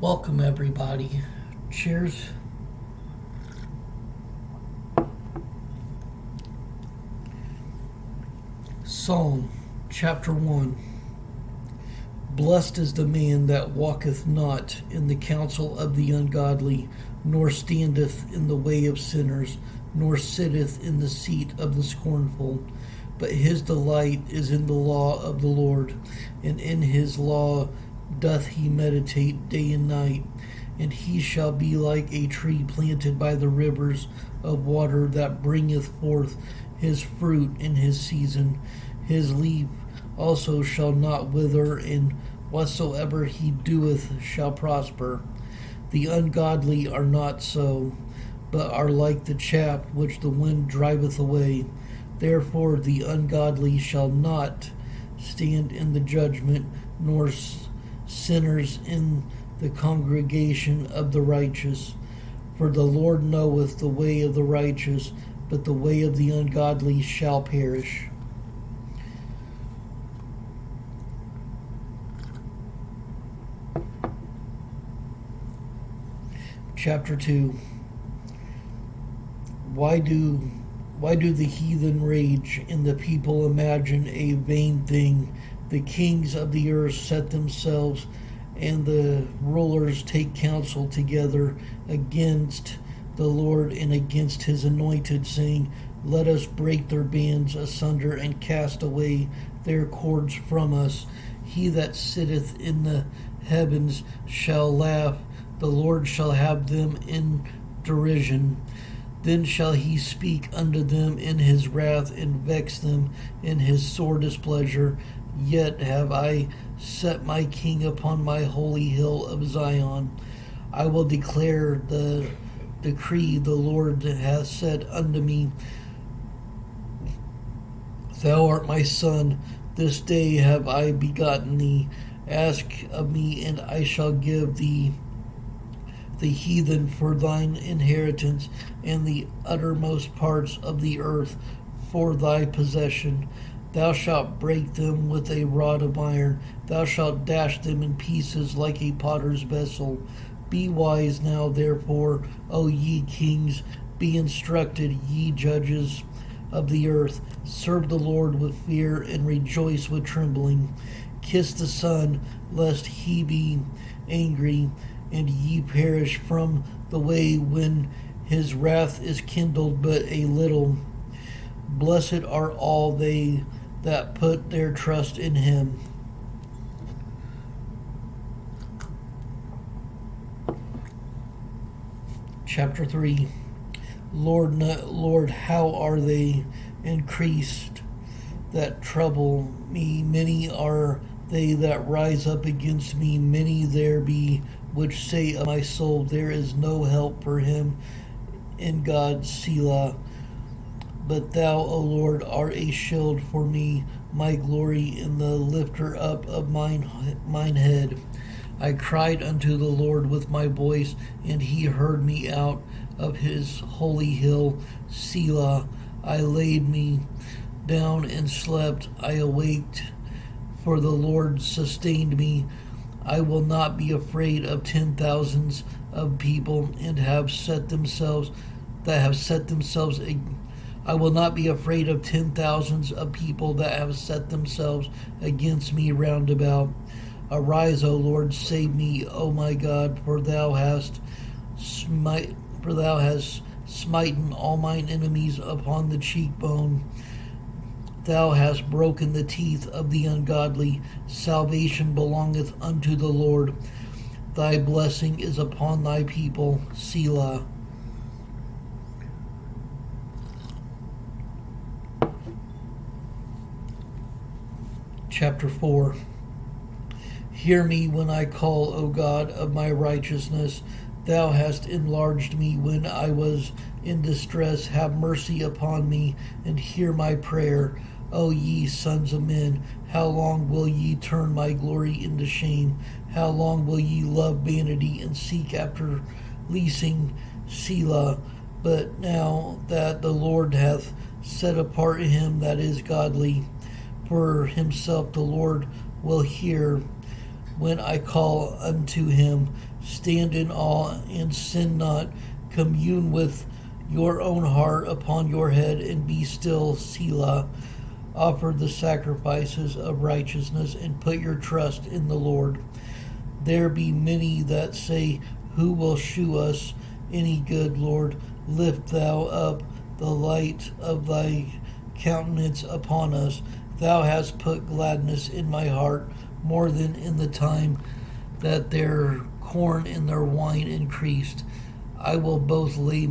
Welcome, everybody. Cheers. Psalm chapter 1. Blessed is the man that walketh not in the counsel of the ungodly, nor standeth in the way of sinners, nor sitteth in the seat of the scornful. But his delight is in the law of the Lord, and in his law doth he meditate day and night. And he shall be like a tree planted by the rivers of water, that bringeth forth his fruit in his season. His leaf also shall not wither, and whatsoever he doeth shall prosper. The ungodly are not so, but are like the chaff which the wind driveth away. Therefore the ungodly shall not stand in the judgment, nor sinners in the congregation of the righteous. For the Lord knoweth the way of the righteous, but the way of the ungodly shall perish. Chapter 2. Why do the heathen rage, and the people imagine a vain thing? The kings of the earth set themselves, and the rulers take counsel together against the Lord and against his anointed, saying, Let us break their bands asunder, and cast away their cords from us. He that sitteth in the heavens shall laugh, the Lord shall have them in derision. Then shall he speak unto them in his wrath, and vex them in his sore displeasure. Yet have I set my king upon my holy hill of Zion. I will declare the decree. The Lord hath said unto me, Thou art my son, this day have I begotten thee. Ask of me, and I shall give thee the heathen for thine inheritance, and the uttermost parts of the earth for thy possession. Thou shalt break them with a rod of iron, thou shalt dash them in pieces like a potter's vessel. Be wise now, therefore, O ye kings, be instructed, ye judges of the earth. Serve the Lord with fear, and rejoice with trembling. Kiss the Son, lest he be angry, and ye perish from the way when his wrath is kindled but a little. Blessed are all they that put their trust in him. Chapter 3. Lord, how are they increased that trouble me? Many are they that rise up against me. Many there be which say of my soul, There is no help for him in God, Selah. But thou, O Lord, art a shield for me, my glory, and the lifter up of mine head. I cried unto the Lord with my voice, and he heard me out of his holy hill, Selah. I laid me down and slept. I awaked, for the Lord sustained me. I will not be afraid of 10,000s of people and have set themselves. I will not be afraid of 10,000s of people that have set themselves against me round about. Arise, O Lord, save me, O my God, for thou hast smitten all mine enemies upon the cheekbone. Thou hast broken the teeth of the ungodly. Salvation belongeth unto the Lord. Thy blessing is upon thy people, Selah. Chapter 4. Hear me when I call, O God of my righteousness. Thou hast enlarged me when I was in distress. Have mercy upon me, and hear my prayer. O ye sons of men, how long will ye turn my glory into shame? How long will ye love vanity, and seek after leasing, Selah? But now that the Lord hath set apart him that is godly, for himself the Lord will hear when I call unto him. Stand in awe and sin not. Commune with your own heart upon your head and be still, Selah. Offer the sacrifices of righteousness and put your trust in the Lord. There be many that say, who will shew us any good, Lord? Lift thou up the light of thy countenance upon us. Thou hast put gladness in my heart more than in the time that their corn and their wine increased. I will both lay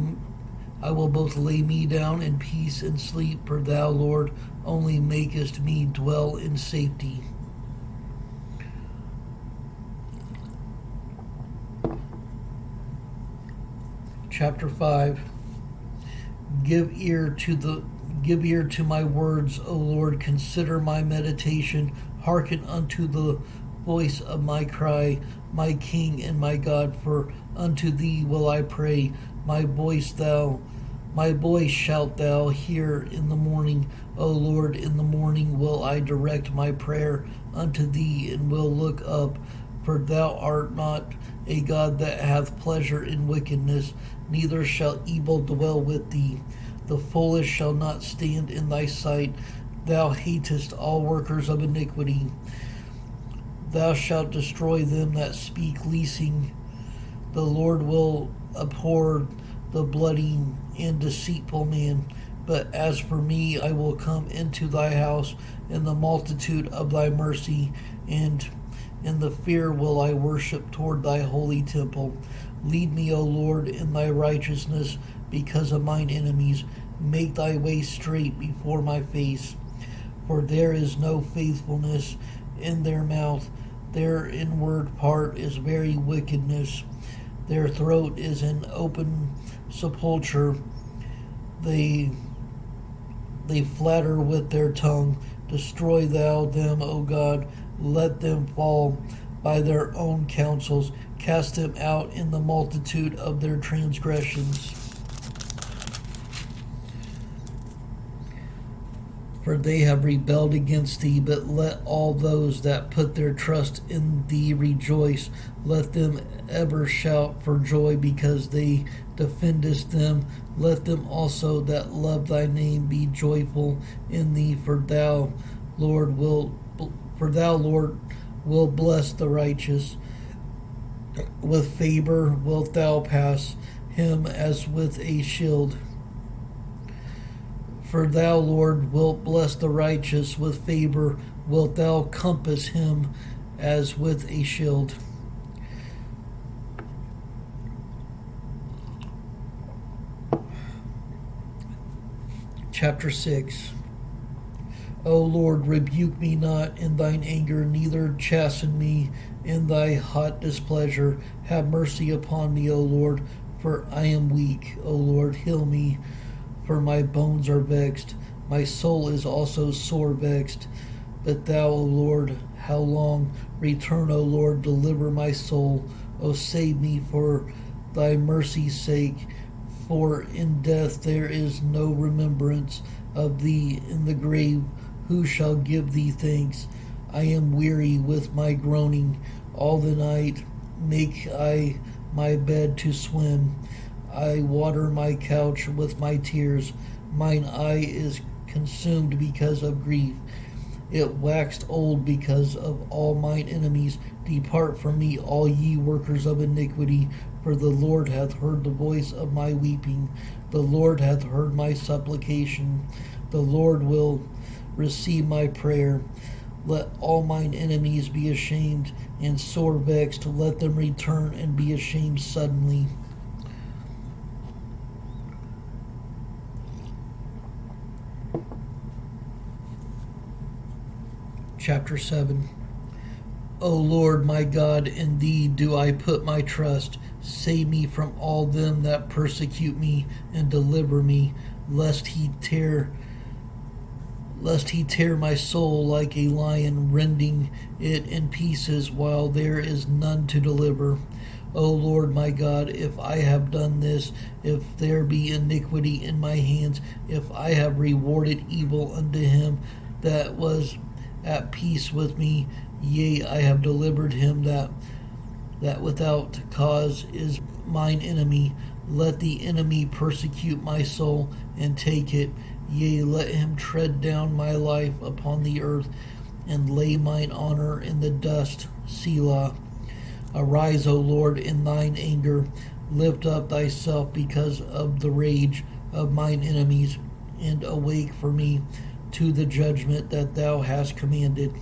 me down in peace and sleep, for thou, Lord, only makest me dwell in safety. Chapter 5. Give ear to my words, O Lord. Consider my meditation. Hearken unto the voice of my cry, my King and my God, for unto thee will I pray. My voice shalt thou hear in the morning. O Lord, in the morning will I direct my prayer unto thee, and will look up. For thou art not a God that hath pleasure in wickedness, neither shall evil dwell with thee. The foolish shall not stand in thy sight. Thou hatest all workers of iniquity. Thou shalt destroy them that speak leasing. The Lord will abhor the bloody and deceitful man. But as for me, I will come into thy house in the multitude of thy mercy, and in the fear will I worship toward thy holy temple. Lead me, O Lord, in thy righteousness because of mine enemies. Make thy way straight before my face. For there is no faithfulness in their mouth. Their inward part is very wickedness. Their throat is an open sepulchre. They flatter with their tongue. Destroy thou them, O God. Let them fall by their own counsels. Cast them out in the multitude of their transgressions. For they have rebelled against thee, but let all those that put their trust in thee rejoice. Let them ever shout for joy because they defendest them. Let them also that love thy name be joyful in thee, for thou, Lord, will bless the righteous. With favor wilt thou pass him as with a shield. For thou, Lord, wilt bless the righteous. With favor wilt thou compass him as with a shield. Chapter 6. O Lord, rebuke me not in thine anger, neither chasten me in thy hot displeasure. Have mercy upon me, O Lord, for I am weak. O Lord, heal me, for my bones are vexed. My soul is also sore vexed. But thou, O Lord, how long? Return, O Lord, deliver my soul. O save me for thy mercy's sake. For in death there is no remembrance of thee. In the grave who shall give thee thanks? I am weary with my groaning. All the night make I my bed to swim. I water my couch with my tears. Mine eye is consumed because of grief. It waxed old because of all mine enemies. Depart from me, all ye workers of iniquity, for the Lord hath heard the voice of my weeping. The Lord hath heard my supplication. The Lord will receive my prayer. Let all mine enemies be ashamed and sore vexed. Let them return and be ashamed suddenly. Chapter 7. O Lord my God, in thee do I put my trust. Save me from all them that persecute me, and deliver me, lest he tear my soul like a lion, rending it in pieces while there is none to deliver. O Lord my God, if I have done this, if there be iniquity in my hands, if I have rewarded evil unto him that was at peace with me, Yea, I have delivered him that without cause is mine enemy. Let the enemy persecute my soul and take it. Yea, let him tread down my life upon the earth and lay mine honor in the dust. Selah. Arise, O Lord, in thine anger. Lift up thyself because of the rage of mine enemies, and awake for me to the judgment that thou hast commanded.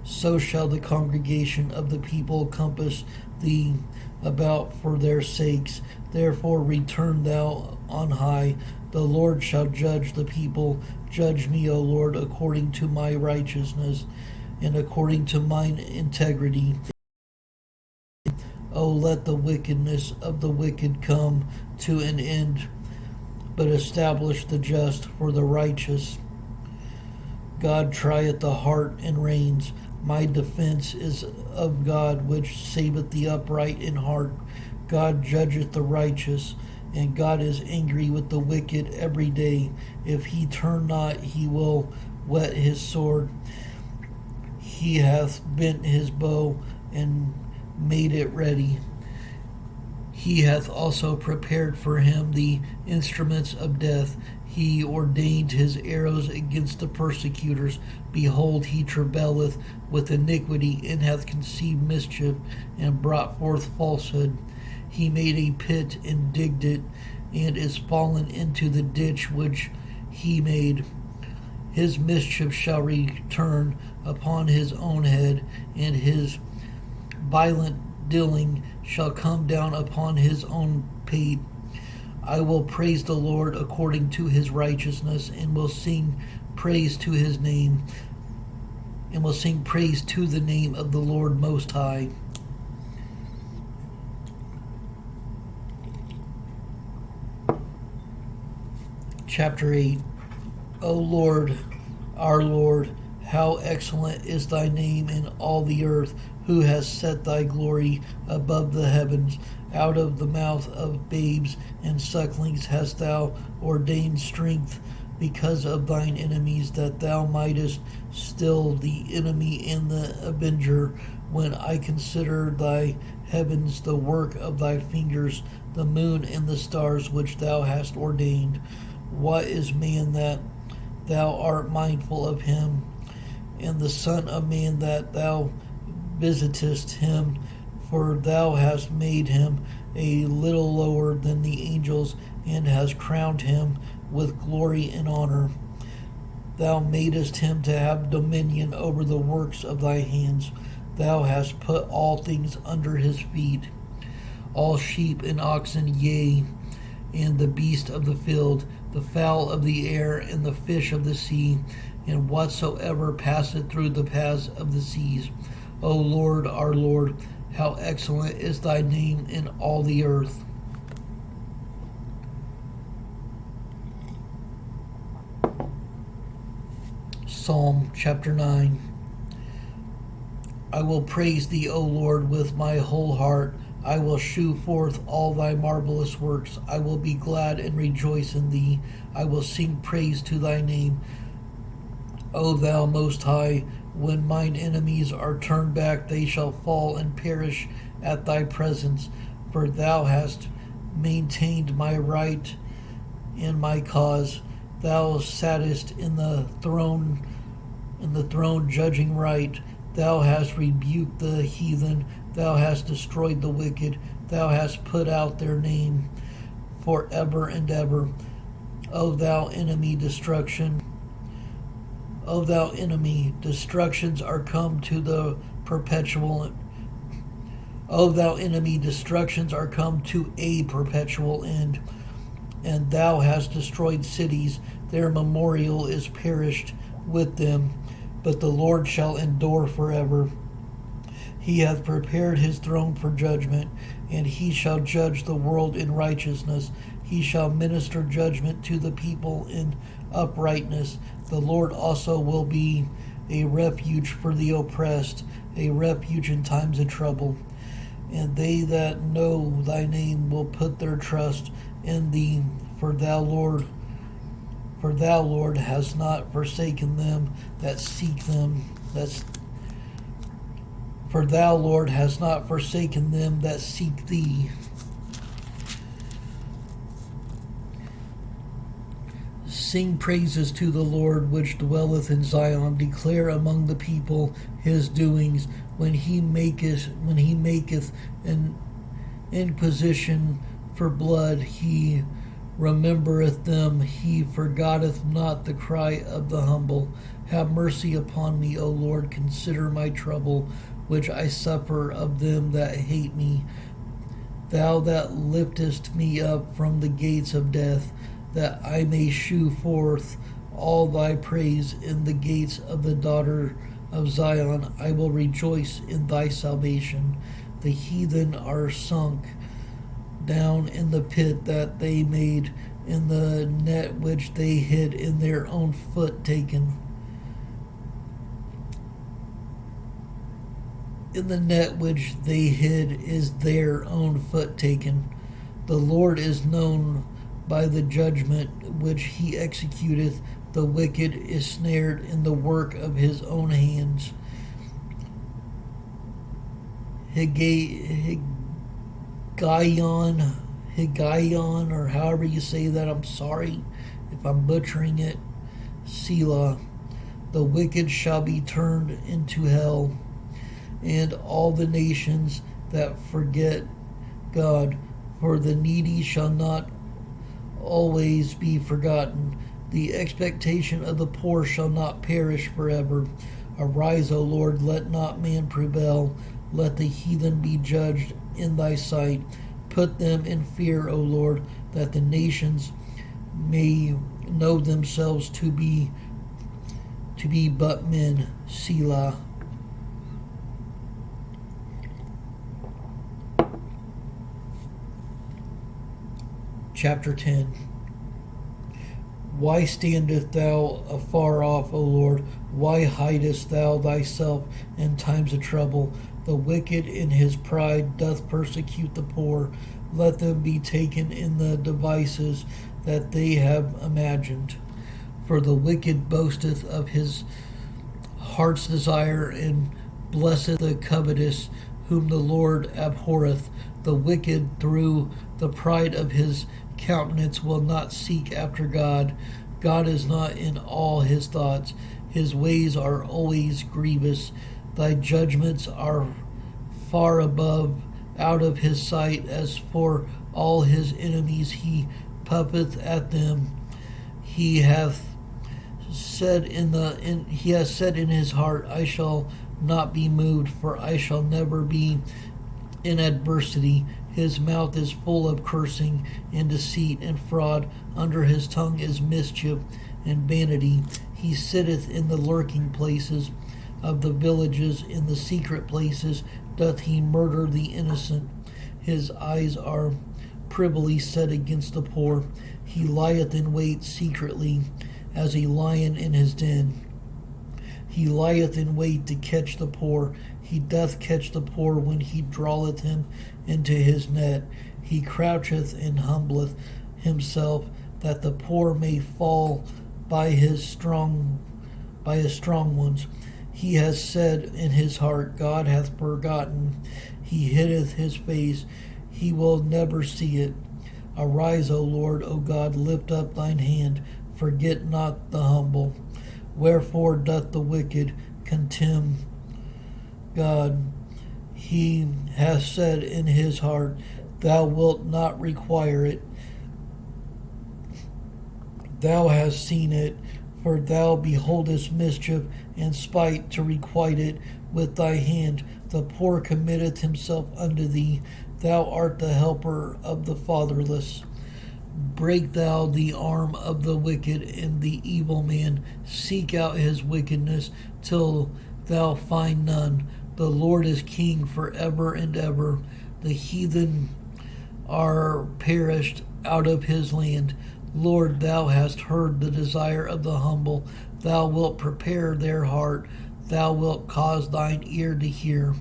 So shall the congregation of the people compass thee about for their sakes. Therefore return thou on high. The Lord shall judge the people. Judge me, O Lord, according to my righteousness and according to mine integrity. O let the wickedness of the wicked come to an end, but establish the just for the righteous. God trieth the heart and reins. My defense is of God, which saveth the upright in heart. God judgeth the righteous, and God is angry with the wicked every day. If he turn not, he will whet his sword. He hath bent his bow and made it ready. He hath also prepared for him the instruments of death. He ordained his arrows against the persecutors. Behold, he travaileth with iniquity, and hath conceived mischief, and brought forth falsehood. He made a pit and digged it, and is fallen into the ditch which he made. His mischief shall return upon his own head, and his violent dealing shall come down upon his own pate. I will praise the Lord according to his righteousness, and will sing praise to his name, and will sing praise to the name of the Lord Most High. Chapter 8. O Lord, our Lord, how excellent is thy name in all the earth, who has set thy glory above the heavens. Out of the mouth of babes and sucklings hast thou ordained strength because of thine enemies, that thou mightest still the enemy and the avenger. When I consider thy heavens, the work of thy fingers, the moon and the stars which thou hast ordained. What is man that thou art mindful of him, and the Son of Man that thou visitest him? For thou hast made him a little lower than the angels, and hast crowned him with glory and honor. Thou madest him to have dominion over the works of thy hands. Thou hast put all things under his feet, all sheep and oxen, yea, and the beast of the field, the fowl of the air, and the fish of the sea, and whatsoever passeth through the paths of the seas. O Lord, our Lord, how excellent is thy name in all the earth. Psalm chapter 9. I will praise thee, O Lord, with my whole heart. I will shew forth all thy marvelous works. I will be glad and rejoice in thee. I will sing praise to thy name, O thou Most High. When mine enemies are turned back, they shall fall and perish at thy presence. For thou hast maintained my right and my cause. Thou sattest in the throne judging right. Thou hast rebuked the heathen. Thou hast destroyed the wicked. Thou hast put out their name forever and ever. O thou enemy, destruction. O thou enemy, destructions are come to the perpetual. O thou enemy, destructions are come to a perpetual end. And thou hast destroyed cities, their memorial is perished with them. But the Lord shall endure forever. He hath prepared his throne for judgment, and he shall judge the world in righteousness. He shall minister judgment to the people in uprightness. The Lord also will be a refuge for the oppressed, a refuge in times of trouble. And they that know thy name will put their trust in thee, for thou, Lord, hast not forsaken them that seek them. For thou, Lord, hast not forsaken them that seek thee. Sing praises to the Lord which dwelleth in Zion. Declare among the people his doings, when he maketh an inquisition for blood. He remembereth them. He forgetteth not the cry of the humble. Have mercy upon me, O Lord. Consider my trouble, which I suffer of them that hate me. Thou that liftest me up from the gates of death, that I may shew forth all thy praise in the gates of the daughter of Zion. I will rejoice in thy salvation. The heathen are sunk down in the pit that they made, in the net which they hid in their own foot taken. In the net which they hid is their own foot taken. The Lord is known by the judgment which he executeth. The wicked is snared in the work of his own hands. Higgaion, or however you say that, I'm sorry if I'm butchering it. Selah. The wicked shall be turned into hell, and all the nations that forget God. For the needy shall not always be forgotten. The expectation of the poor shall not perish forever. Arise, O Lord, let not man prevail. Let the heathen be judged in thy sight. Put them in fear, O Lord, that the nations may know themselves to be but men. Selah. Chapter 10. Why standest thou afar off, O Lord? Why hidest thou thyself in times of trouble? The wicked in his pride doth persecute the poor. Let them be taken in the devices that they have imagined. For the wicked boasteth of his heart's desire, and blesseth the covetous, whom the Lord abhorreth. The wicked through the pride of his countenance will not seek after God. God is not in all his thoughts. His ways are always grievous. Thy judgments are far above out of his sight. As for all his enemies, he puffeth at them. He hath said in his heart, I shall not be moved, for I shall never be in adversity. His mouth is full of cursing and deceit and fraud. Under his tongue is mischief and vanity. He sitteth in the lurking places of the villages. In the secret places doth he murder the innocent. His eyes are privily set against the poor. He lieth in wait secretly, as a lion in his den. He lieth in wait to catch the poor. He doth catch the poor when he draweth him into his net. He croucheth and humbleth himself, that the poor may fall by his strong ones. He has said in his heart, God hath forgotten. He hideth his face, he will never see it. Arise, O Lord, O God, lift up thine hand. Forget not the humble. Wherefore doth the wicked contemn God? He hath said in his heart, thou wilt not require it. Thou hast seen it, for thou beholdest mischief and spite to requite it with thy hand. The poor committeth himself unto thee. Thou art the helper of the fatherless. Break thou the arm of the wicked and the evil man. Seek out his wickedness till thou find none. The Lord is king forever and ever. The heathen are perished out of his land. Lord, thou hast heard the desire of the humble. Thou wilt prepare their heart. Thou wilt cause thine ear to hear,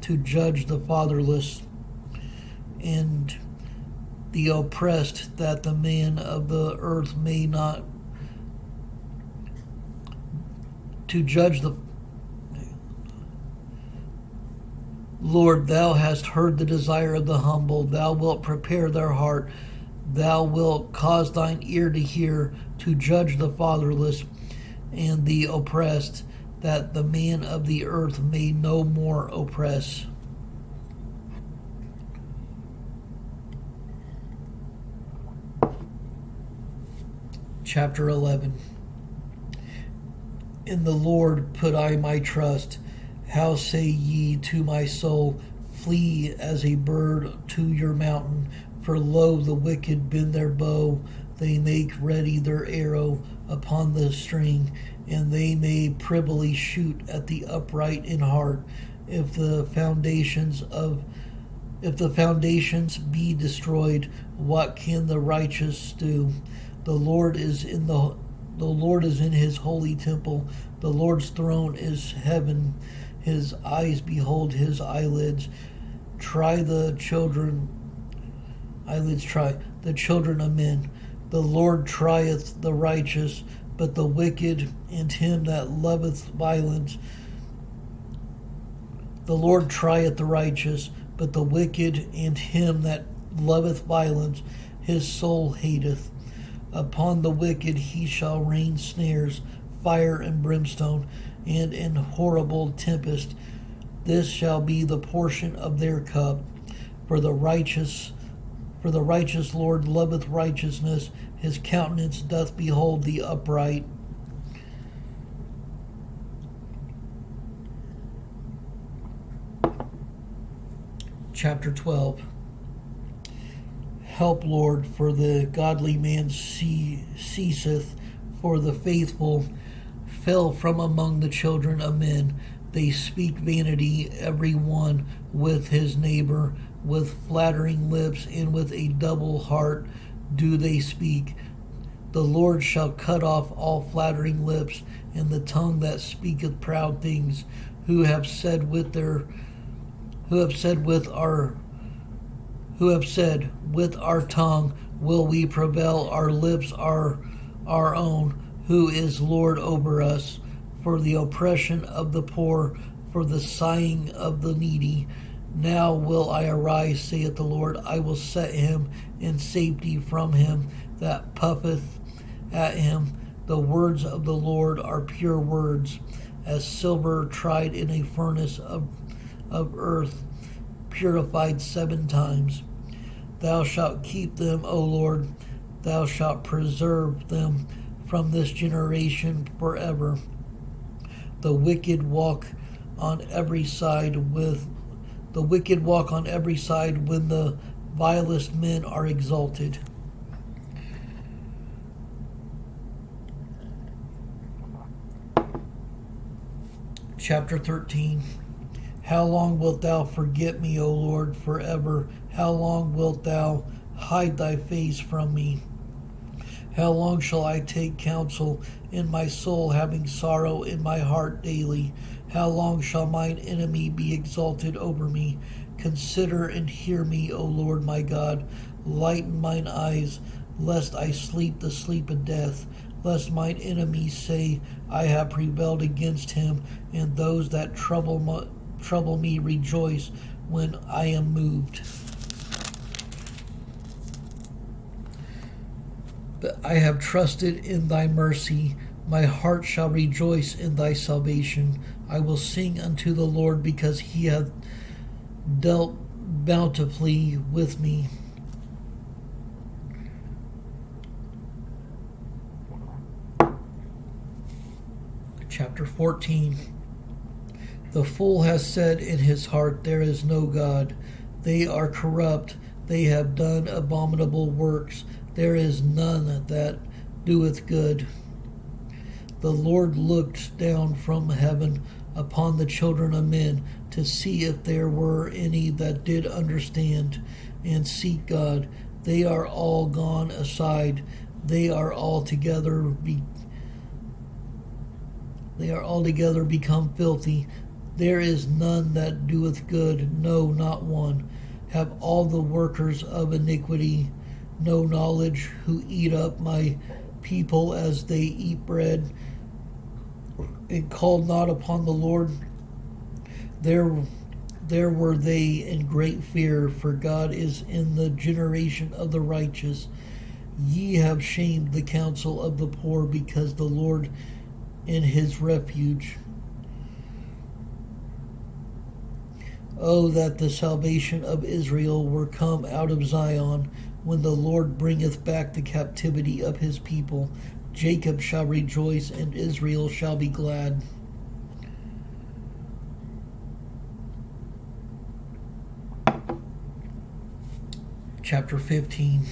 to judge the fatherless and the oppressed, that the man of the earth may not, to judge Lord, thou hast heard the desire of the humble. Thou wilt prepare their heart. Thou wilt cause thine ear to hear, to judge the fatherless and the oppressed, that the man of the earth may no more oppress. Chapter 11. In the Lord put I my trust. How say ye to my soul, flee as a bird to your mountain? For lo, the wicked bend their bow, they make ready their arrow upon the string, and they may privily shoot at the upright in heart. If the foundations be destroyed, what can the righteous do? The Lord is in his holy temple. The Lord's throne is heaven. His eyes behold his eyelids. Try the children of men. The Lord trieth the righteous, but the wicked and him that loveth violence. The Lord trieth the righteous, but the wicked and him that loveth violence, his soul hateth. Upon the wicked he shall rain snares, fire and brimstone, and in horrible tempest. This shall be the portion of their cup. For the righteous Lord loveth righteousness, his countenance doth behold the upright. Chapter 12. Help, Lord, for the godly man ceaseth, for the faithful fell from among the children of men. They speak vanity, every one with his neighbor, with flattering lips, and with a double heart do they speak. The Lord shall cut off all flattering lips, and the tongue that speaketh proud things, who have said with our tongue will we prevail, our lips are our own, who is Lord over us, for the oppression of the poor, for the sighing of the needy. Now will I arise, saith the Lord, I will set him in safety from him that puffeth at him. The words of the Lord are pure words, as silver tried in a furnace of earth, purified 7 times. Thou shalt keep them, O Lord, thou shalt preserve them from this generation forever. The wicked walk on every side when the vilest men are exalted. Chapter 13. How long wilt thou forget me, O Lord, forever? How long wilt thou hide thy face from me? How long shall I take counsel in my soul, having sorrow in my heart daily? How long shall mine enemy be exalted over me? Consider and hear me, O Lord my God. Lighten mine eyes, lest I sleep the sleep of death, lest mine enemies say, I have prevailed against him, and those that trouble me rejoice when I am moved. But I have trusted in thy mercy. My heart shall rejoice in thy salvation. I will sing unto the Lord, because he hath dealt bountifully with me. Chapter 14. The fool has said in his heart, there is no God. They are corrupt, they have done abominable works. There is none that doeth good. The Lord looked down from heaven upon the children of men to see if there were any that did understand and seek God. They are all gone aside. They are altogether become filthy. There is none that doeth good, no, not one. Have all the workers of iniquity no knowledge, who eat up my people as they eat bread, and call not upon the Lord? Their There were they in great fear, for God is in the generation of the righteous. Ye have shamed the counsel of the poor, because the Lord in his refuge. Oh, that the salvation of Israel were come out of Zion, when the Lord bringeth back the captivity of his people. Jacob shall rejoice, and Israel shall be glad. Chapter 15.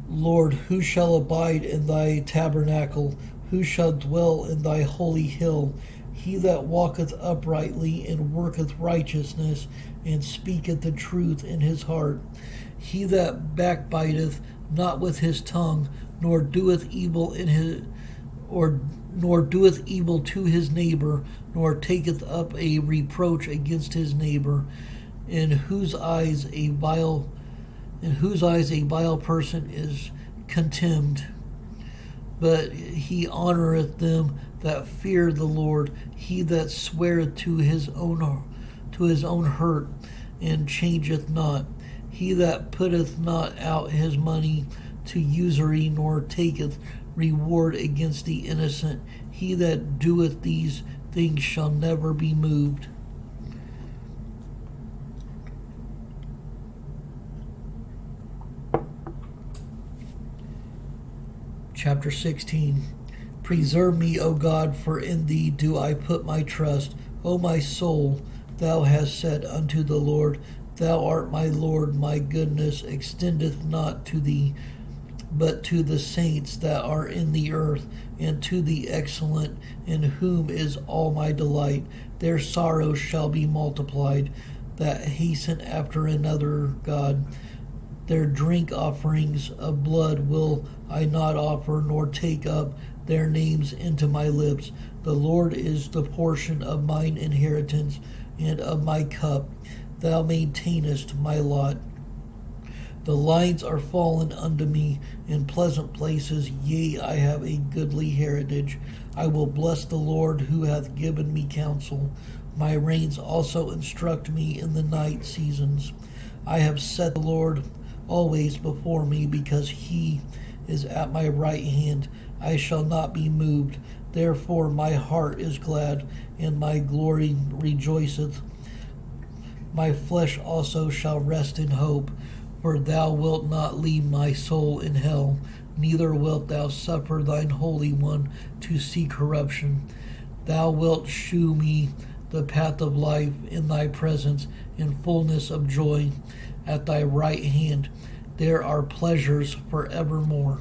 Lord, who shall abide in thy tabernacle? Who shall dwell in thy holy hill? He that walketh uprightly and worketh righteousness, and speaketh the truth in his heart. He that backbiteth not with his tongue, nor doeth evil nor doeth evil to his neighbor, nor taketh up a reproach against his neighbor, in whose eyes a vile person is contemned. But he honoreth them that fear the Lord. He that sweareth to his own hurt, and changeth not. He that putteth not out his money to usury, nor taketh reward against the innocent. He that doeth these things shall never be moved. Chapter 16. Preserve me, O God, for in thee do I put my trust. O my soul, thou hast said unto the Lord, Thou art my Lord, my goodness extendeth not to thee, but to the saints that are in the earth, and to the excellent, in whom is all my delight. Their sorrows shall be multiplied, that hasten after another God. Their drink offerings of blood will I not offer, nor take up their names into my lips. The Lord is the portion of mine inheritance, and of my cup. Thou maintainest my lot. The lines are fallen unto me in pleasant places. Yea, I have a goodly heritage. I will bless the Lord, who hath given me counsel. My reins also instruct me in the night seasons. I have set the Lord always before me, because he is at my right hand. I shall not be moved. Therefore my heart is glad, and my glory rejoiceth. My flesh also shall rest in hope, for thou wilt not leave my soul in hell, neither wilt thou suffer thine Holy One to see corruption. Thou wilt shew me the path of life. In thy presence, in fullness of joy. At thy right hand there are pleasures forevermore.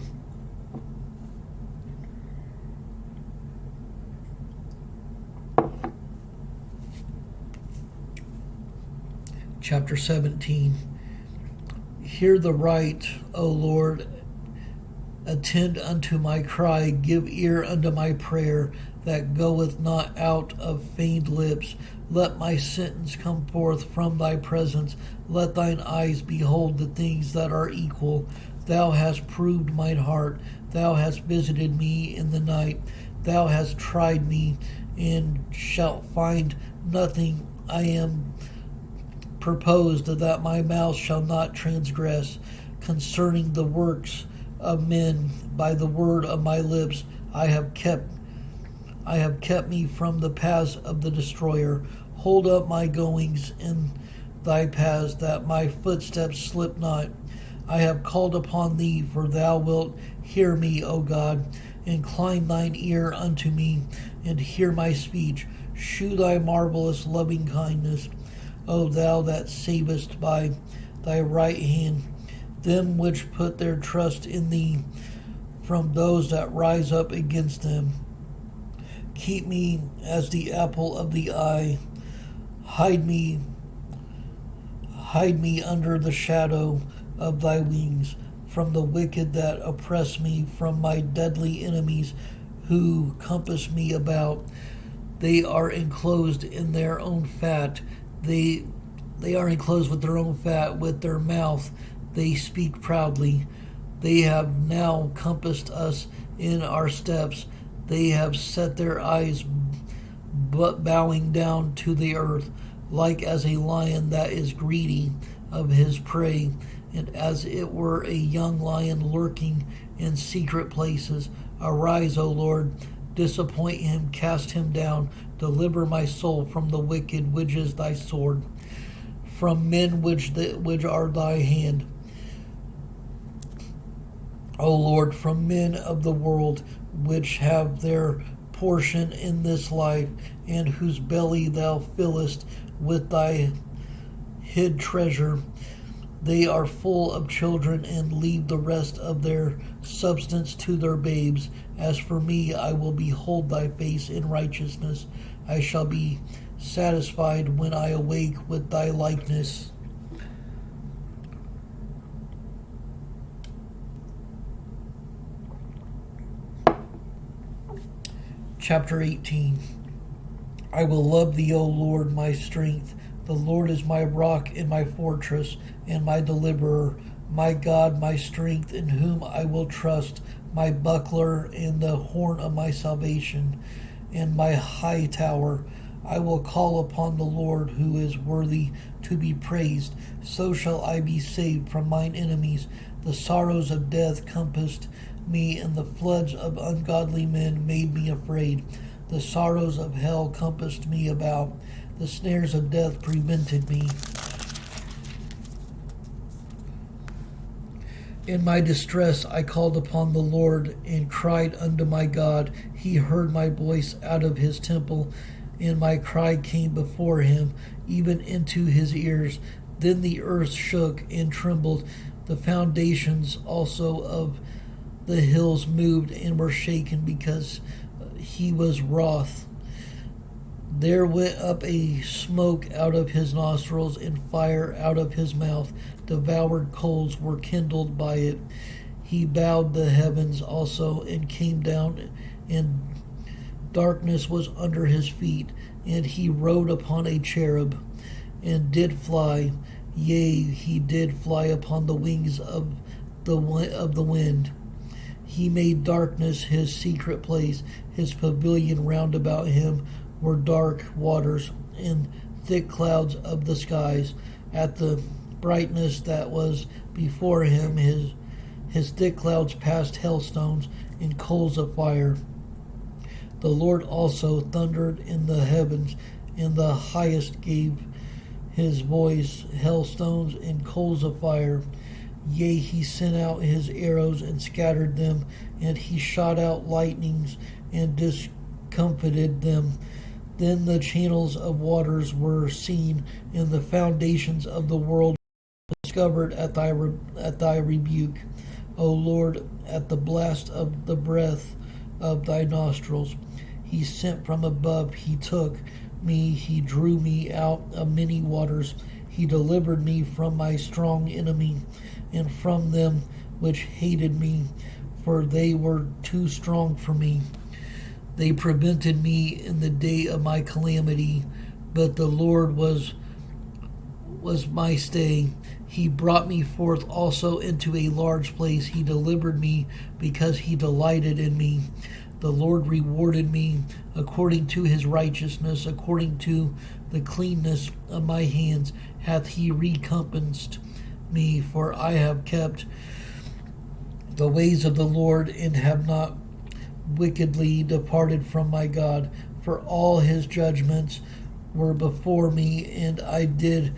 Chapter 17. Hear the right, O Lord. Attend unto my cry. Give ear unto my prayer, that goeth not out of feigned lips. Let my sentence come forth from thy presence. Let thine eyes behold the things that are equal. Thou hast proved mine heart. Thou hast visited me in the night. Thou hast tried me, and shalt find nothing. I am proposed that my mouth shall not transgress concerning the works of men. By the word of my lips I have kept me from the paths of the destroyer. Hold up my goings in thy paths, that my footsteps slip not. I have called upon thee, for thou wilt hear me, O God. Incline thine ear unto me, and hear my speech. Shew thy marvelous loving kindness, O thou that savest by thy right hand them which put their trust in thee, from those that rise up against them. Keep me as the apple of the eye. Hide me under the shadow of thy wings, from the wicked that oppress me, from my deadly enemies who compass me about. They are enclosed in their own fat. They are enclosed with their own fat. With their mouth they speak proudly. They have now compassed us in our steps. They have set their eyes but bowing down to the earth. like as a lion that is greedy of his prey, and as it were a young lion lurking in secret places. Arise, O Lord, disappoint him, cast him down, deliver my soul from the wicked, which is thy sword, from men which are thy hand. O Lord, from men of the world, which have their portion in this life, and whose belly thou fillest with thy hid treasure. They are full of children, and leave the rest of their substance to their babes. As for me, I will behold thy face in righteousness. I shall be satisfied when I awake with thy likeness. Chapter 18. I will love thee, O Lord, my strength. The Lord is my rock and my fortress and my deliverer, my God, my strength, in whom I will trust, my buckler and the horn of my salvation, and my high tower. I will call upon the Lord, who is worthy to be praised. So shall I be saved from mine enemies. The sorrows of death compassed me, and the floods of ungodly men made me afraid. The sorrows of hell compassed me about. The snares of death prevented me. In my distress I called upon the Lord and cried unto my God. He heard my voice out of his temple, and my cry came before him, even into his ears. Then the earth shook and trembled. The foundations also of the hills moved and were shaken, because he was wroth. There went up a smoke out of his nostrils, and fire out of his mouth. Devoured coals were kindled by it. He bowed the heavens also, and came down, and darkness was under his feet. And he rode upon a cherub, and did fly. Yea, he did fly upon the wings of the wind. He made darkness his secret place. His pavilion round about him were dark waters and thick clouds of the skies. At the brightness that was before him, his thick clouds passed hailstones and coals of fire. The Lord also thundered in the heavens, and the highest gave his voice, hailstones and coals of fire. Yea, he sent out his arrows and scattered them, and he shot out lightnings and discomfited them. Then the channels of waters were seen, and the foundations of the world discovered at thy rebuke. O Lord, at the blast of the breath of thy nostrils. He sent from above, he took me, he drew me out of many waters. He delivered me from my strong enemy, and from them which hated me, for they were too strong for me. They prevented me in the day of my calamity, but the Lord was my stay. He brought me forth also into a large place. He delivered me because he delighted in me. The Lord rewarded me according to his righteousness, according to the cleanness of my hands hath he recompensed me. For I have kept the ways of the Lord, and have not wickedly departed from my God. For all his judgments were before me, and I did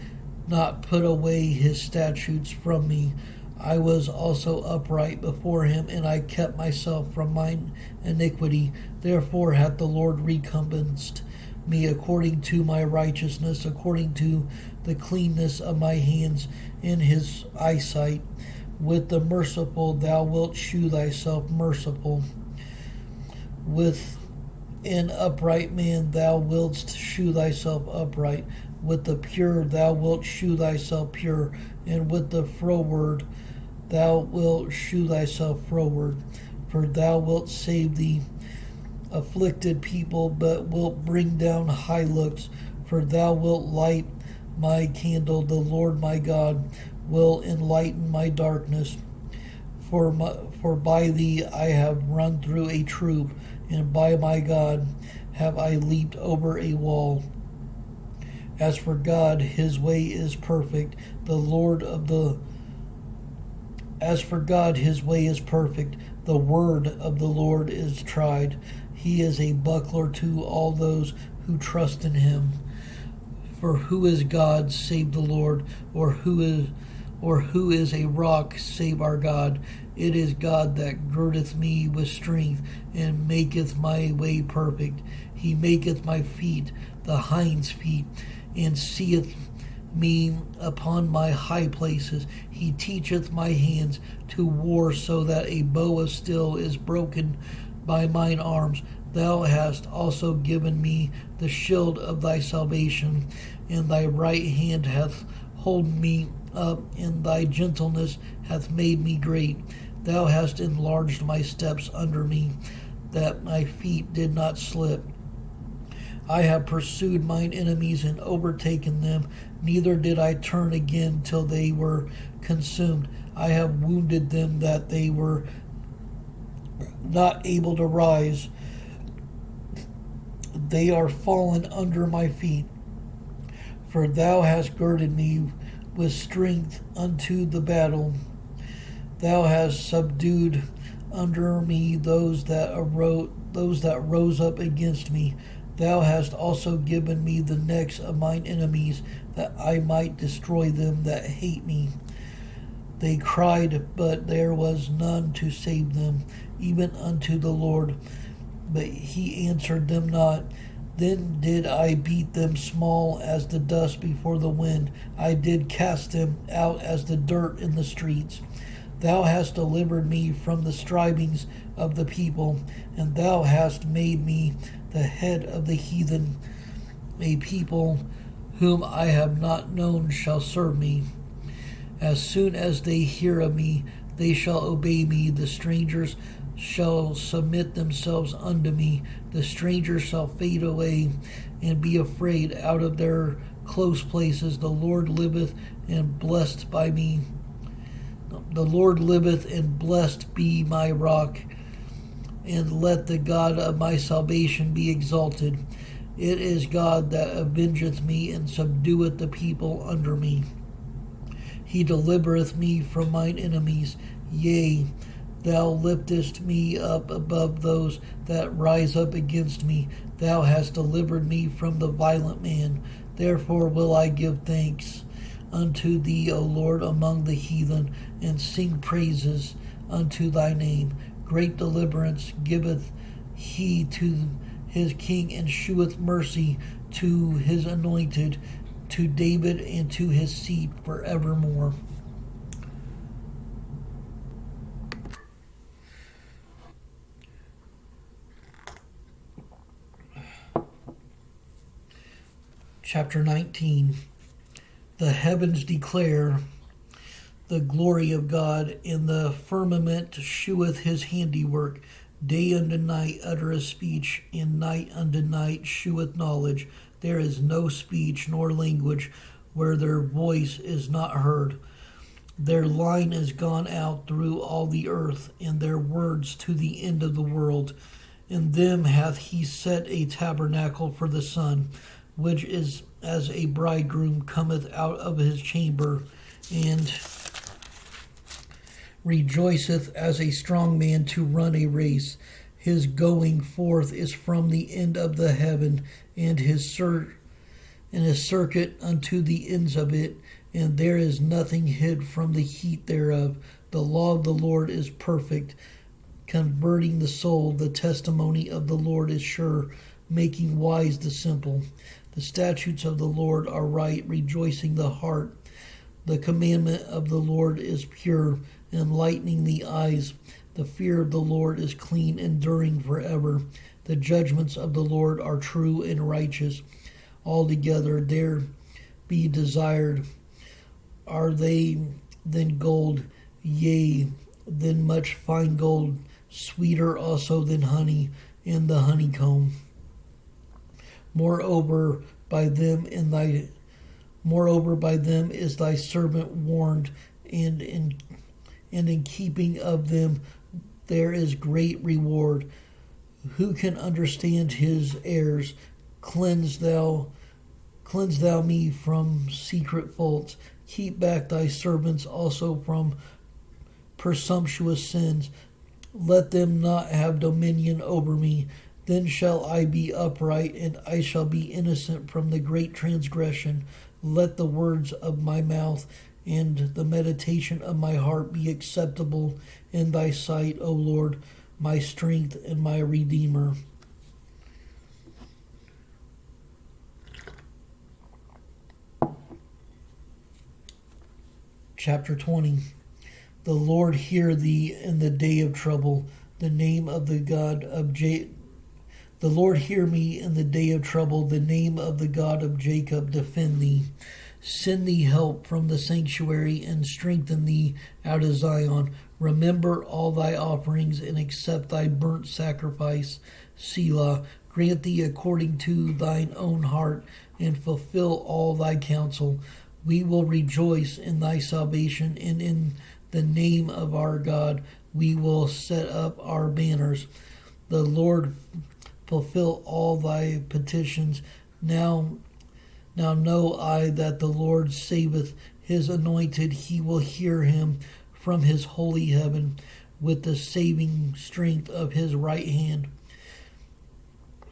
not put away his statutes from me. I was also upright before him, and I kept myself from mine iniquity. Therefore hath the Lord recompensed me according to my righteousness, according to the cleanness of my hands in his eyesight. With the merciful thou wilt shew thyself merciful. With an upright man thou wilt shew thyself upright. With the pure thou wilt shew thyself pure, and with the froward thou wilt shew thyself froward. For thou wilt save the afflicted people, but wilt bring down high looks. For thou wilt light my candle. The Lord my God will enlighten my darkness. For by thee I have run through a troop, and by my God have I leaped over a wall. As for God, his way is perfect. As for God, his way is perfect. The word of the Lord is tried. He is a buckler to all those who trust in him. For who is God save the Lord, or who is a rock save our God? It is God that girdeth me with strength, and maketh my way perfect. He maketh my feet the hind's feet, and seeth me upon my high places. He teacheth my hands to war, so that a bow of steel is broken by mine arms. Thou hast also given me the shield of thy salvation, and thy right hand hath holden me up, and thy gentleness hath made me great. Thou hast enlarged my steps under me, that my feet did not slip. I have pursued mine enemies and overtaken them, neither did I turn again till they were consumed. I have wounded them that they were not able to rise. They are fallen under my feet. For thou hast girded me with strength unto the battle. Thou hast subdued under me those that rose up against me. Thou hast also given me the necks of mine enemies, that I might destroy them that hate me. They cried, but there was none to save them, even unto the Lord, but he answered them not. Then did I beat them small as the dust before the wind. I did cast them out as the dirt in the streets. Thou hast delivered me from the strivings of the people, and thou hast made me the head of the heathen. A people whom I have not known shall serve me. As soon as they hear of me, they shall obey me. The strangers shall submit themselves unto me. The strangers shall fade away and be afraid out of their close places. The Lord liveth, and blessed by me. The Lord liveth, and blessed be my rock, and let the God of my salvation be exalted. It is God that avengeth me, and subdueth the people under me. He delivereth me from mine enemies. Yea, thou liftest me up above those that rise up against me. Thou hast delivered me from the violent man. Therefore will I give thanks unto thee, O Lord, among the heathen, and sing praises unto thy name. Great deliverance giveth he to his king, and sheweth mercy to his anointed, to David and to his seed forevermore. Chapter 19. The heavens declare the glory of God, and the firmament sheweth his handiwork. Day unto night uttereth speech, and night unto night sheweth knowledge. There is no speech nor language where their voice is not heard. Their line is gone out through all the earth, and their words to the end of the world. In them hath he set a tabernacle for the sun, which is as a bridegroom cometh out of his chamber, and rejoiceth as a strong man to run a race. His going forth is from the end of the heaven, and his circuit unto the ends of it, and there is nothing hid from the heat thereof. The law of the Lord is perfect, converting the soul. The testimony of the Lord is sure, making wise the simple. The statutes of the Lord are right, rejoicing the heart. The commandment of the Lord is pure, enlightening the eyes. The fear of the Lord is clean, enduring forever. The judgments of the Lord are true and righteous. Altogether there be desired are they than gold, yea, than much fine gold, sweeter also than honey and the honeycomb. Moreover, by them is thy servant warned, and in keeping of them there is great reward. Who can understand his errors? Cleanse thou Cleanse thou me from secret faults. Keep back thy servants also from presumptuous sins. Let them not have dominion over me. Then shall I be upright, and I shall be innocent from the great transgression. Let the words of my mouth and the meditation of my heart be acceptable in thy sight, O Lord, my strength and my Redeemer. Chapter 20. The Lord hear thee in the day of trouble. The name of the God of The Lord hear me in the day of trouble. The name of the God of Jacob defend thee. Send thee help from the sanctuary and strengthen thee out of Zion. Remember all thy offerings and accept thy burnt sacrifice. Selah. Grant thee according to thine own heart and fulfill all thy counsel. We will rejoice in thy salvation, and in the name of our God we will set up our banners. The Lord fulfill all thy petitions. Now know I that the Lord saveth his anointed. He will hear him from his holy heaven with the saving strength of his right hand.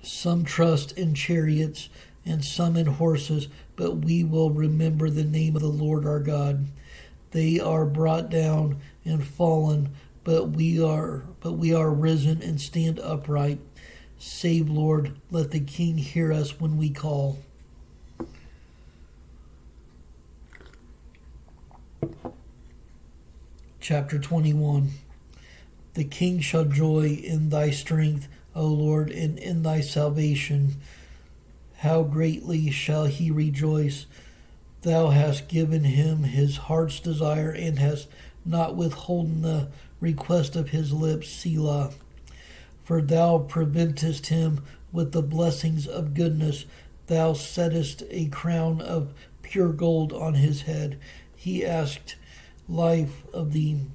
Some trust in chariots and some in horses, but we will remember the name of the Lord our God. They are brought down and fallen, but we are risen and stand upright. Save, Lord, let the King hear us when we call. Chapter 21. The King shall joy in thy strength, O Lord, and in thy salvation. How greatly shall he rejoice! Thou hast given him his heart's desire, and hast not withholden the request of his lips. Selah. For thou preventest him with the blessings of goodness. Thou settest a crown of pure gold on his head. He asked life of thee,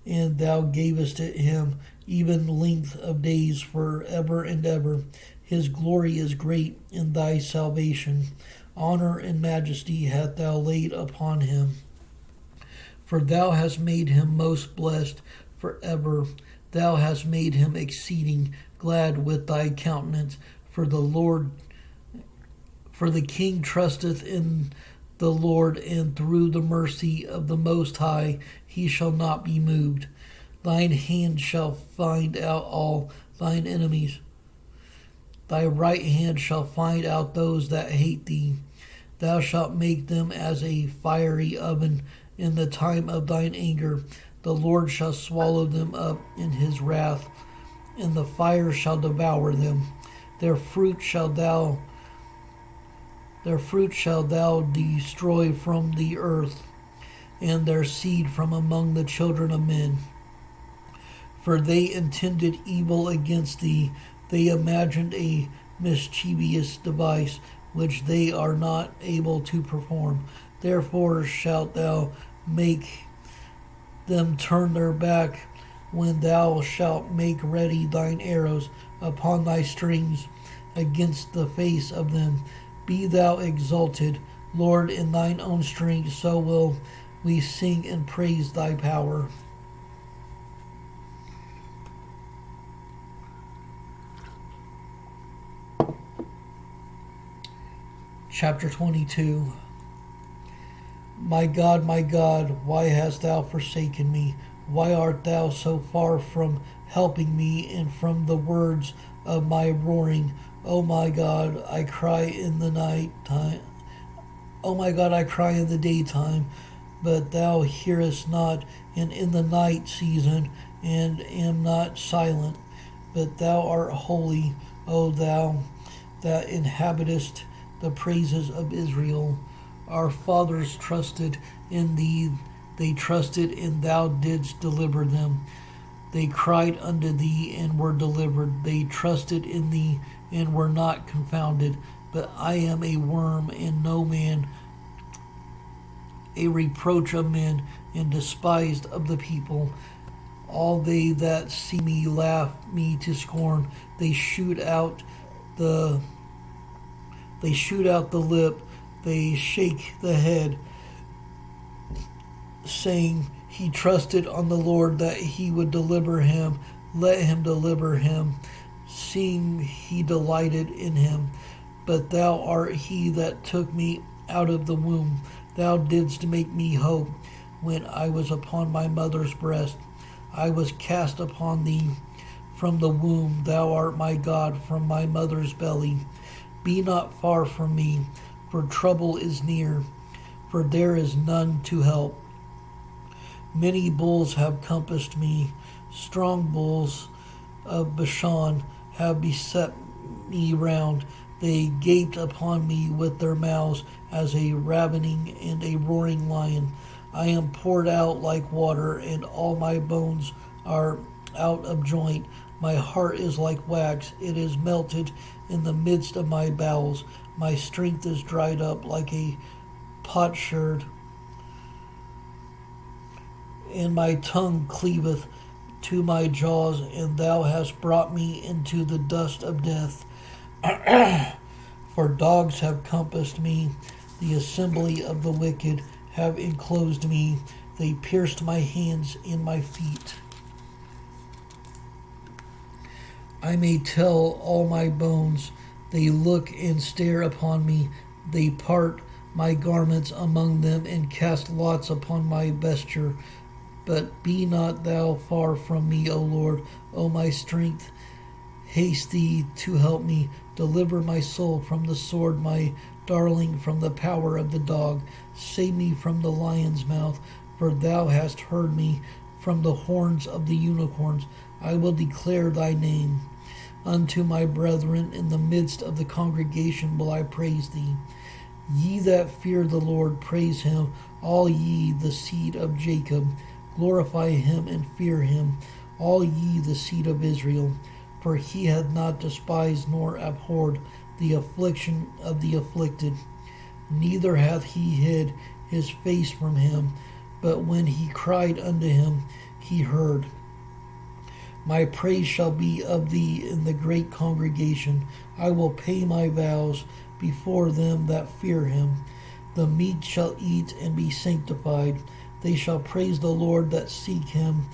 and thou gavest it him, even length of days for ever and ever. His glory is great in thy salvation. Honor and majesty hast thou laid upon him. For thou hast made him most blessed forever. Thou hast made him exceeding glad with thy countenance. For the King trusteth in the Lord, and through the mercy of the Most High he shall not be moved. Thine hand shall find out all thine enemies. Thy right hand shall find out those that hate thee. Thou shalt make them as a fiery oven in the time of thine anger. The Lord shall swallow them up in his wrath, and the fire shall devour them. Their fruit shall thou destroy from the earth, and their seed from among the children of men. For they intended evil against thee. They imagined a mischievous device, which they are not able to perform. Therefore shalt thou make them turn their back, when thou shalt make ready thine arrows upon thy strings against the face of them. Be thou exalted, Lord, in thine own strength, so will we sing and praise thy power. Chapter 22. My God, why hast thou forsaken me? Why art thou so far from helping me, and from the words of my roaring? O my God, I cry in the night time. O my God, I cry in the daytime, but thou hearest not, and in the night season, and am not silent. But thou art holy, O thou that inhabitest the praises of Israel. Our fathers trusted in thee. They trusted, and thou didst deliver them. They cried unto thee and were delivered. They trusted in thee and were not confounded. But I am a worm and no man, a reproach of men, and despised of the people. All they that see me laugh me to scorn. They shoot out the lip. They shake the head, saying, He trusted on the Lord that he would deliver him. Let him deliver him, seeing he delighted in him. But thou art he that took me out of the womb. Thou didst make me hope when I was upon my mother's breast. I was cast upon thee from the womb. Thou art my God from my mother's belly. Be not far from me, for trouble is near, for there is none to help. Many bulls have compassed me. Strong bulls of Bashan have beset me round. They gaped upon me with their mouths as a ravening and a roaring lion. I am poured out like water, and all my bones are out of joint. My heart is like wax, it is melted in the midst of my bowels. My strength is dried up like a potsherd, and my tongue cleaveth to my jaws, and thou hast brought me into the dust of death. For dogs have compassed me, the assembly of the wicked have enclosed me. They pierced my hands and my feet. I may tell all my bones. They look and stare upon me. They part my garments among them and cast lots upon my vesture. But be not thou far from me, O Lord, O my strength. Haste thee to help me. Deliver my soul from the sword, my darling from the power of the dog. Save me from the lion's mouth, for thou hast heard me. From the horns of the unicorns I will declare thy name. Unto my brethren in the midst of the congregation will I praise thee. Ye that fear the Lord, praise him. All ye the seed of Jacob, glorify him and fear him. All ye the seed of Israel. For he hath not despised nor abhorred the affliction of the afflicted, neither hath he hid his face from him. But when he cried unto him, he heard. My praise shall be of thee in the great congregation. I will pay my vows before them that fear him. The meek shall eat and be sanctified. They shall praise the Lord that seek him.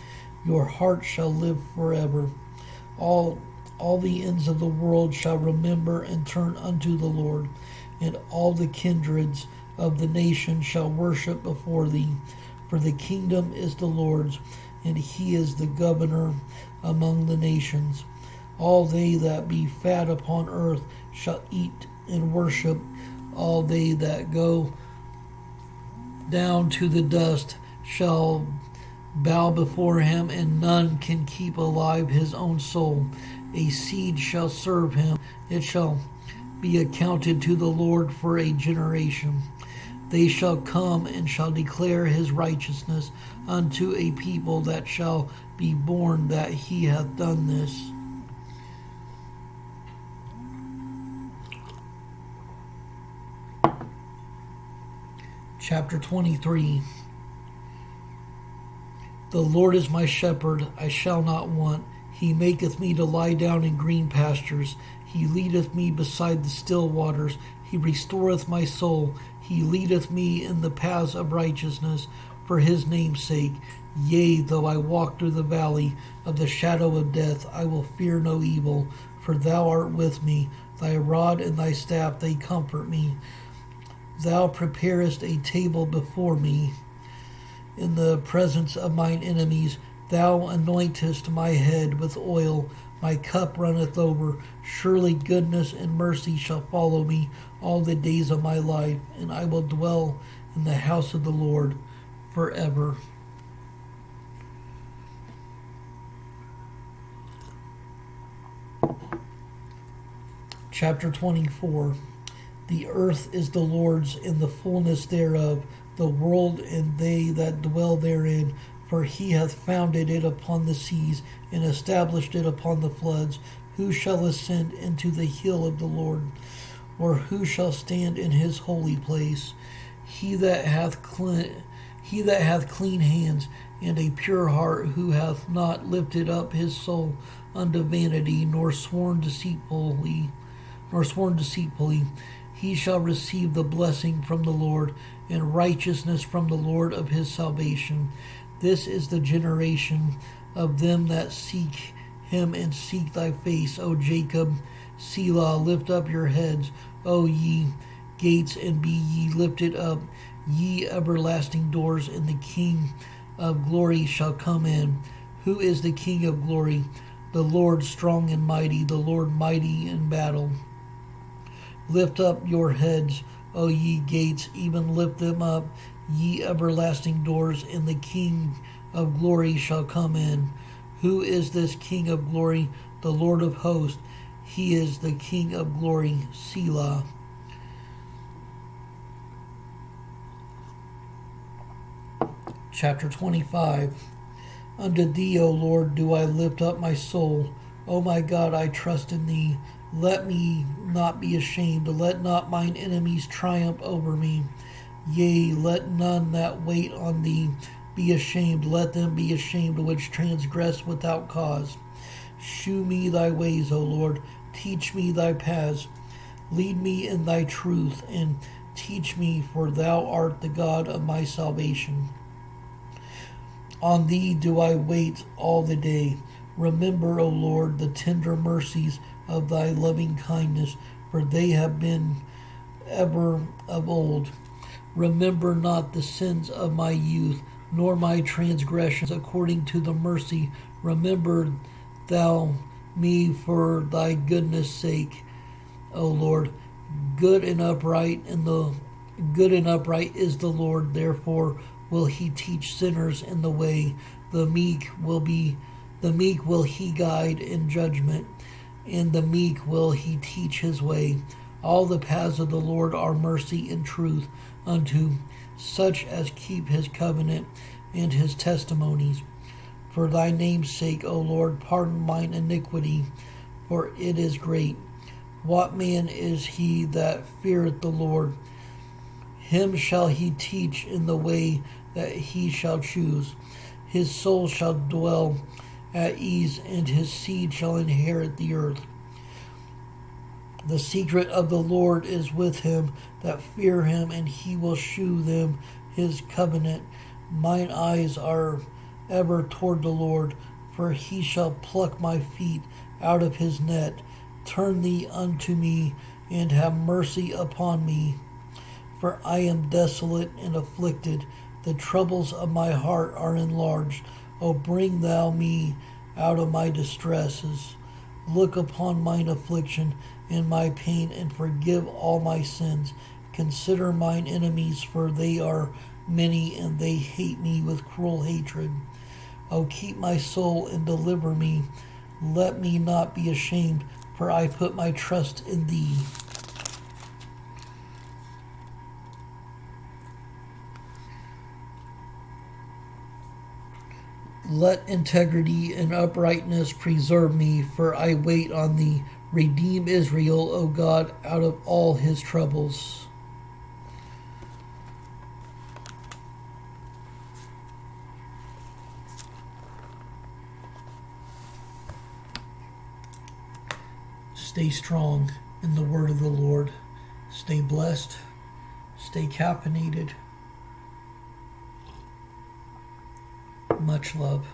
Your heart shall live forever. All the ends of the world shall remember and turn unto the Lord, and all the kindreds of the nations shall worship before thee. For the kingdom is the Lord's, and he is the governor among the nations. All they that be fat upon earth shall eat and worship. All they that go down to the dust shall bow before him, and none can keep alive his own soul. A seed shall serve him. It shall be accounted to the Lord for a generation. They shall come and shall declare his righteousness unto a people that shall be born, that he hath done this. Chapter 23. The Lord is my shepherd, I shall not want. He maketh me to lie down in green pastures. He leadeth me beside the still waters. He restoreth my soul. He leadeth me in the paths of righteousness for his name's sake. Yea, though I walk through the valley of the shadow of death, I will fear no evil, for thou art with me. Thy rod and thy staff, they comfort me. Thou preparest a table before me in the presence of mine enemies. Thou anointest my head with oil. My cup runneth over. Surely goodness and mercy shall follow me all the days of my life, and I will dwell in the house of the Lord forever. Chapter 24. The earth is the Lord's, and the fullness thereof, the world and they that dwell therein. For he hath founded it upon the seas, and established it upon the floods. Who shall ascend into the hill of the Lord? Or who shall stand in his holy place? He that hath clean hands and a pure heart, who hath not lifted up his soul unto vanity, nor sworn deceitfully. he shall receive the blessing from the Lord, and righteousness from the Lord of his salvation. This is the generation of them that seek him and seek thy face, O Jacob. Selah, lift up your heads, O ye gates, and be ye lifted up, ye everlasting doors, and the King of glory shall come in. Who is the King of glory? The Lord strong and mighty, the Lord mighty in battle. Lift up your heads, O ye gates, even lift them up, ye everlasting doors, and the King of glory shall come in. Who is this King of glory? The Lord of hosts. He is the King of glory. Selah. Chapter 25. Unto thee, O Lord, do I lift up my soul. O my God, I trust in thee. Let me not be ashamed. Let not mine enemies triumph over me. Yea, let none that wait on thee be ashamed. Let them be ashamed which transgress without cause. Shew me thy ways, O Lord. Teach me thy paths. Lead me in thy truth, and teach me, for thou art the God of my salvation. On thee do I wait all the day. Remember, O Lord, the tender mercies of thy loving kindness, for they have been ever of old. Remember not the sins of my youth, nor my transgressions. According to the mercy, remember thou me for thy goodness' sake, O Lord. Good and upright is the Lord, therefore will he teach sinners in the way. The meek will he guide in judgment, and the meek will he teach his way. All the paths of the Lord are mercy and truth unto such as keep his covenant and his testimonies. For thy name's sake, O Lord, pardon mine iniquity, for it is great. What man is he that feareth the Lord? Him shall he teach in the way that he shall choose. His soul shall dwell at ease, and his seed shall inherit the earth. The secret of the Lord is with him that fear him, and he will shew them his covenant. Mine eyes are ever toward the Lord, for he shall pluck my feet out of his net. Turn thee unto me, and have mercy upon me. For I am desolate and afflicted. The troubles of my heart are enlarged. O bring thou me out of my distresses. Look upon mine affliction and my pain, and forgive all my sins. Consider mine enemies, for they are many, and they hate me with cruel hatred. O keep my soul and deliver me. Let me not be ashamed, for I put my trust in thee. Let integrity and uprightness preserve me, for I wait on thee. Redeem Israel, O God, out of all his troubles. Stay strong in the word of the Lord. Stay blessed. Stay caffeinated. Much love.